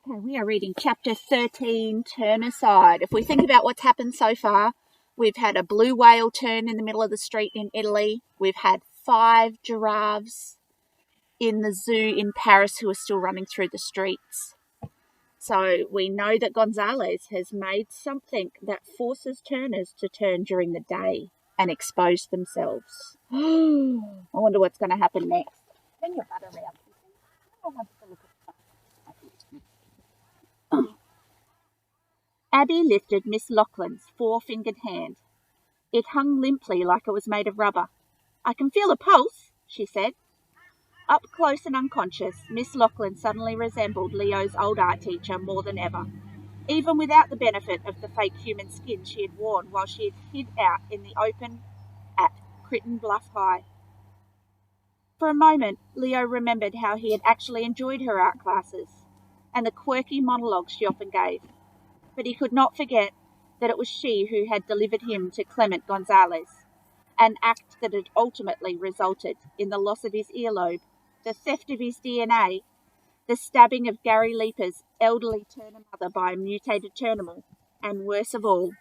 Okay, we are reading chapter 13, Turnicide. If we think about what's happened so far, we've had a blue whale turn in the middle of the street in Italy. We've had 5 giraffes in the zoo in Paris who are still running through the streets. So we know that Gonzales has made something that forces turners to turn during the day and expose themselves. I wonder what's going to happen next. Turn your butt around. No one wants to look at Abby lifted Miss Laughlin's 4-fingered hand. It hung limply like it was made of rubber. "I can feel a pulse," she said. Up close and unconscious, Miss Laughlin suddenly resembled Leo's old art teacher more than ever, even without the benefit of the fake human skin she had worn while she had hid out in the open at Crichton Bluff High. For a moment, Leo remembered how he had actually enjoyed her art classes and the quirky monologues she often gave. But he could not forget that it was she who had delivered him to Clement Gonzales, an act that had ultimately resulted in the loss of his earlobe, the theft of his DNA, the stabbing of Gary Leaper's elderly Turner mother by a mutated Turnimal, and worst of all,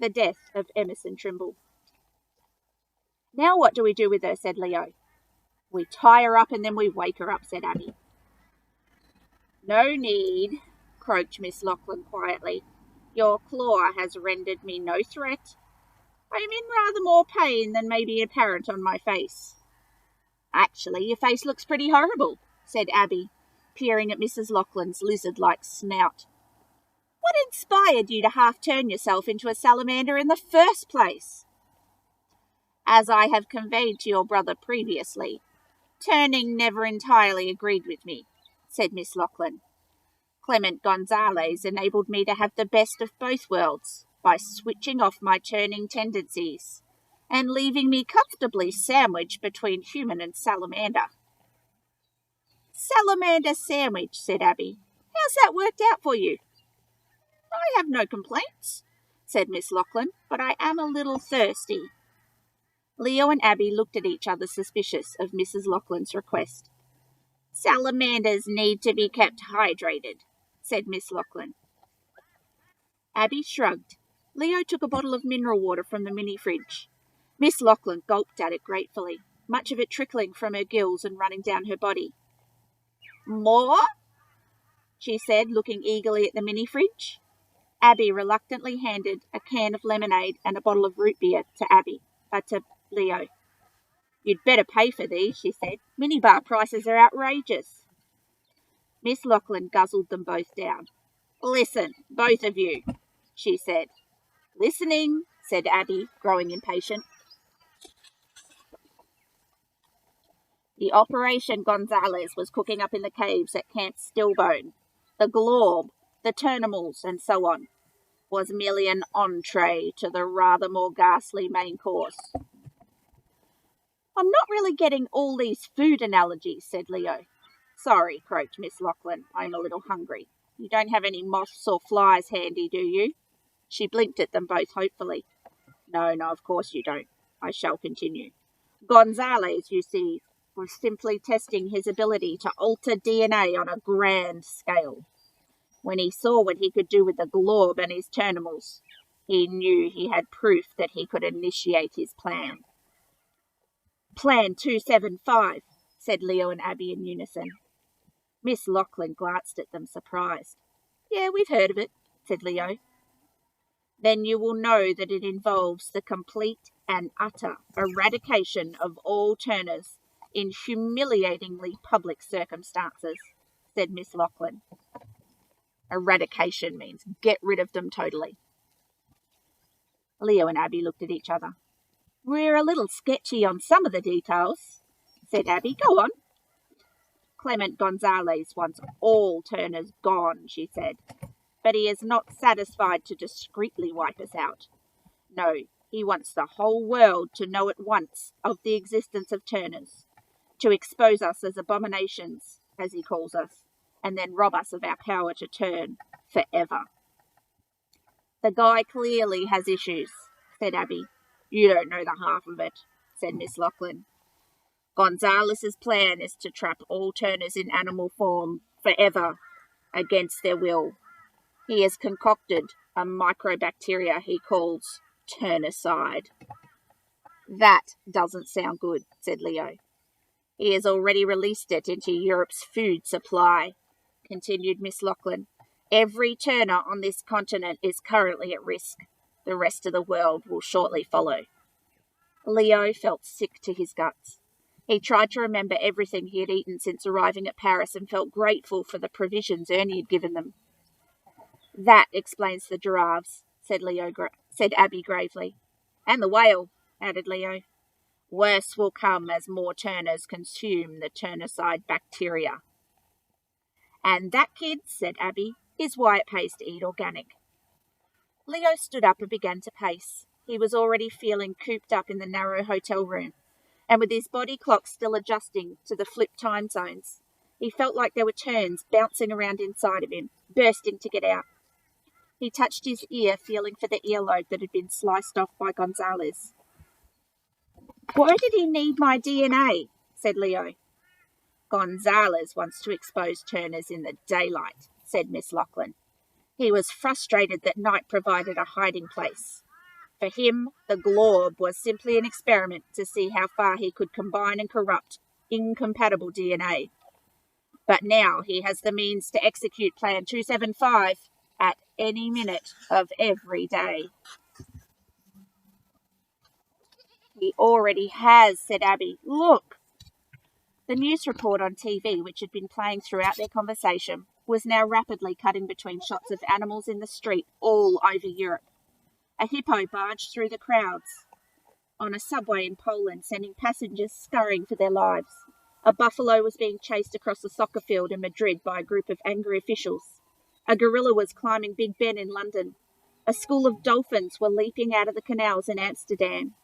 the death of Emerson Trimble. "Now what do we do with her?" said Leo. "We tie her up and then we wake her up," said Abby. "No need," croaked Miss Laughlin quietly. "Your claw has rendered me no threat. I am in rather more pain than may be apparent on my face." "Actually, your face looks pretty horrible," said Abby, peering at Mrs. Laughlin's lizard-like snout. "What inspired you to half-turn yourself into a salamander in the first place?" "As I have conveyed to your brother previously, turning never entirely agreed with me," said Miss Laughlin. "Clement Gonzales enabled me to have the best of both worlds by switching off my turning tendencies and leaving me comfortably sandwiched between human and salamander." "Salamander sandwich," said Abby. "How's that worked out for you?" "I have no complaints," said Miss Laughlin, "but I am a little thirsty." Leo and Abby looked at each other, suspicious of Mrs. Laughlin's request. "Salamanders need to be kept hydrated," said Miss Laughlin. Abby shrugged. Leo took a bottle of mineral water from the mini-fridge. Miss Laughlin gulped at it gratefully, much of it trickling from her gills and running down her body. "More?" she said, looking eagerly at the mini-fridge. Abby reluctantly handed a can of lemonade and a bottle of root beer to Leo. "You'd better pay for these," she said. "Minibar prices are outrageous." Miss Laughlin guzzled them both down. "Listen, both of you," she said. "Listening," said Abby, growing impatient. "The Operation Gonzales was cooking up in the caves at Camp Stillbone. The Glorb, the Turnimals, and so on, was merely an entree to the rather more ghastly main course." "I'm not really getting all these food analogies," said Leo. "Sorry," croaked Miss Laughlin. "I'm a little hungry. You don't have any moths or flies handy, do you?" She blinked at them both hopefully. No, of course you don't. I shall continue. Gonzales, you see, was simply testing his ability to alter DNA on a grand scale. When he saw what he could do with the Glorb and his Turnimals, he knew he had proof that he could initiate his plan. "Plan 275, said Leo and Abby in unison. Miss Laughlin glanced at them, surprised. "Yeah, we've heard of it," said Leo. "Then you will know that it involves the complete and utter eradication of all Turners in humiliatingly public circumstances," said Miss Laughlin. "Eradication means get rid of them totally." Leo and Abby looked at each other. "We're a little sketchy on some of the details," said Abby. "Go on." "Clement Gonzales wants all Turners gone," she said. "But he is not satisfied to discreetly wipe us out. No, he wants the whole world to know at once of the existence of Turners, to expose us as abominations, as he calls us, and then rob us of our power to turn forever." "The guy clearly has issues," said Abby. "You don't know the half of it," said Miss Laughlin. "Gonzales's plan is to trap all Turners in animal form forever, against their will. He has concocted a microbacteria he calls Turnicide. That doesn't sound good, said Leo. He has already released it into Europe's food supply, continued Miss Lachlan. Every turner on this continent is currently at risk. The rest of the world will shortly follow. Leo felt sick to his guts. He tried to remember everything he had eaten since arriving at Paris and felt grateful for the provisions Ernie had given them. That explains the giraffes, said Abby gravely. And the whale, added Leo. Worse will come as more turners consume the Turnicide bacteria. And that, kid, said Abby, is why it pays to eat organic. Leo stood up and began to pace. He was already feeling cooped up in the narrow hotel room, and with his body clock still adjusting to the flipped time zones, he felt like there were turns bouncing around inside of him, bursting to get out. He touched his ear, feeling for the earlobe that had been sliced off by Gonzalez. Why did he need my DNA? Said Leo. Gonzalez wants to expose turners in the daylight, said Miss Lachlan. He was frustrated that night provided a hiding place. For him, the glob was simply an experiment to see how far he could combine and corrupt incompatible DNA. But now he has the means to execute Plan 275 at any minute of every day. He already has, said Abby. Look! The news report on TV, which had been playing throughout their conversation, was now rapidly cutting between shots of animals in the street all over Europe. A hippo barged through the crowds on a subway in Poland, sending passengers scurrying for their lives. A buffalo was being chased across a soccer field in Madrid by a group of angry officials. A gorilla was climbing Big Ben in London. A school of dolphins were leaping out of the canals in Amsterdam.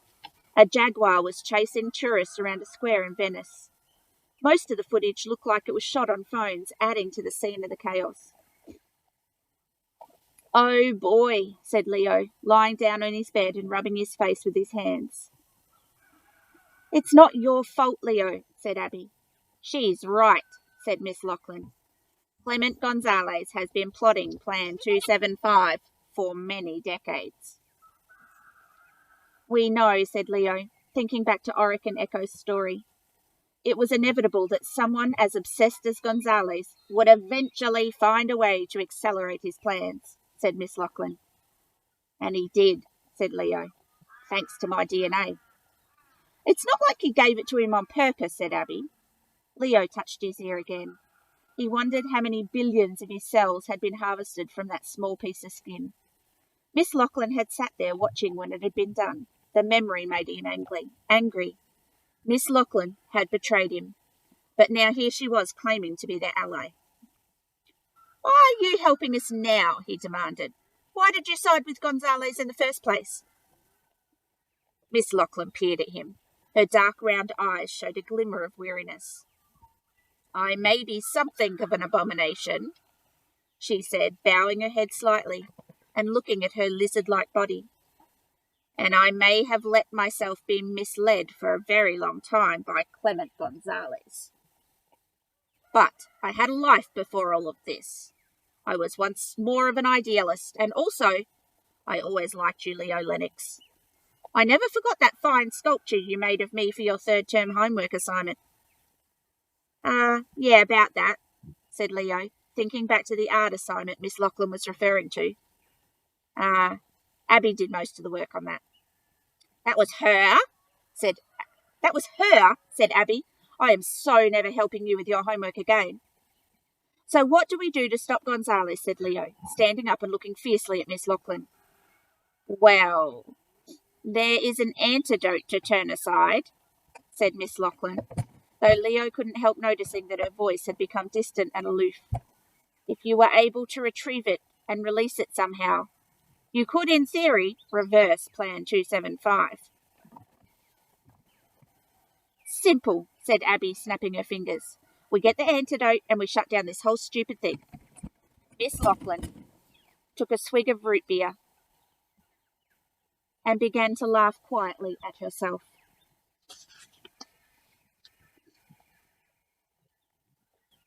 A jaguar was chasing tourists around a square in Venice. Most of the footage looked like it was shot on phones, adding to the scene of the chaos. Oh boy, said Leo, lying down on his bed and rubbing his face with his hands. It's not your fault, Leo, said Abby. She's right, said Miss Lachlan. Clement Gonzalez has been plotting Plan 275 for many decades. We know, said Leo, thinking back to Oric and Echo's story. It was inevitable that someone as obsessed as Gonzalez would eventually find a way to accelerate his plans, said Miss Lachlan. And he did, said Leo, thanks to my DNA. It's not like you gave it to him on purpose, said Abby. Leo touched his ear again. He wondered how many billions of his cells had been harvested from that small piece of skin. Miss Lachlan had sat there watching when it had been done. The memory made him angry. Miss Lachlan had betrayed him, but now here she was claiming to be their ally. Why are you helping us now? He demanded. Why did you side with Gonzalez in the first place? Miss Lachlan peered at him. Her dark round eyes showed a glimmer of weariness. I may be something of an abomination, she said, bowing her head slightly and looking at her lizard-like body. And I may have let myself be misled for a very long time by Clement Gonzalez. But I had a life before all of this. I was once more of an idealist, and also, I always liked you, Leo Lennox. I never forgot that fine sculpture you made of me for your third-term homework assignment. Yeah, about that, said Leo, thinking back to the art assignment Miss Lachlan was referring to. Abby did most of the work on that. That was her, said Abby. I am so never helping you with your homework again. So what do we do to stop Gonzalez, said Leo, standing up and looking fiercely at Miss Lachlan. Well, there is an antidote to Turnicide, said Miss Lachlan, though Leo couldn't help noticing that her voice had become distant and aloof. If you were able to retrieve it and release it somehow, you could, in theory, reverse Plan 275. Simple, said Abby, snapping her fingers. We get the antidote and we shut down this whole stupid thing. Miss Lachlan took a swig of root beer and began to laugh quietly at herself.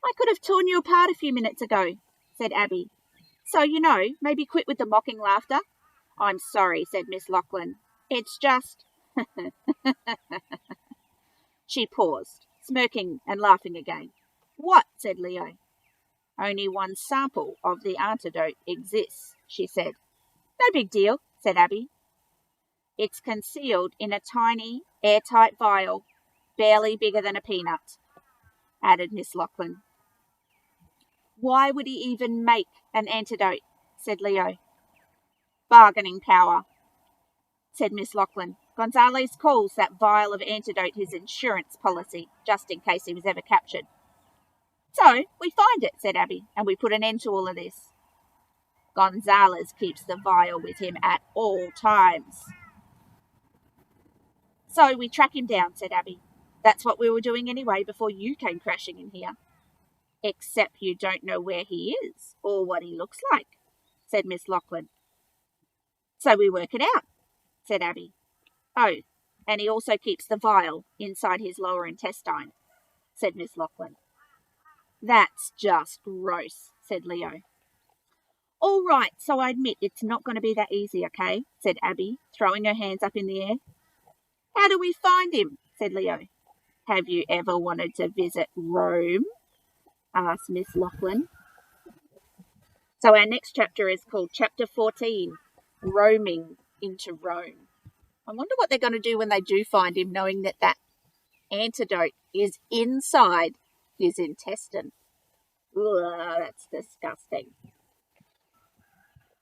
I could have torn you apart a few minutes ago, said Abby. So, maybe quit with the mocking laughter. I'm sorry, said Miss Lachlan. It's just... She paused, smirking and laughing again. What? Said Leo. Only one sample of the antidote exists, she said. No big deal, said Abby. It's concealed in a tiny, airtight vial, barely bigger than a peanut, added Miss Lachlan. Why would he even make an antidote? Said Leo. Bargaining power, said Miss Lachlan. Gonzales calls that vial of antidote his insurance policy, just in case he was ever captured. So, we find it, said Abby, and we put an end to all of this. Gonzales keeps the vial with him at all times. So we track him down, said Abby. That's what we were doing anyway before you came crashing in here. Except you don't know where he is or what he looks like, said Miss Lachlan. So we work it out, said Abby. Oh, and he also keeps the vial inside his lower intestine, said Miss Lachlan. That's just gross, said Leo. All right, so I admit it's not going to be that easy, okay, said Abby, throwing her hands up in the air. How do we find him? Said Leo. Have you ever wanted to visit Rome? Asked Miss Lachlan. So our next chapter is called Chapter 14, Roaming into Rome. I wonder what they're going to do when they do find him, knowing that that antidote is inside his intestine. Ugh, that's disgusting.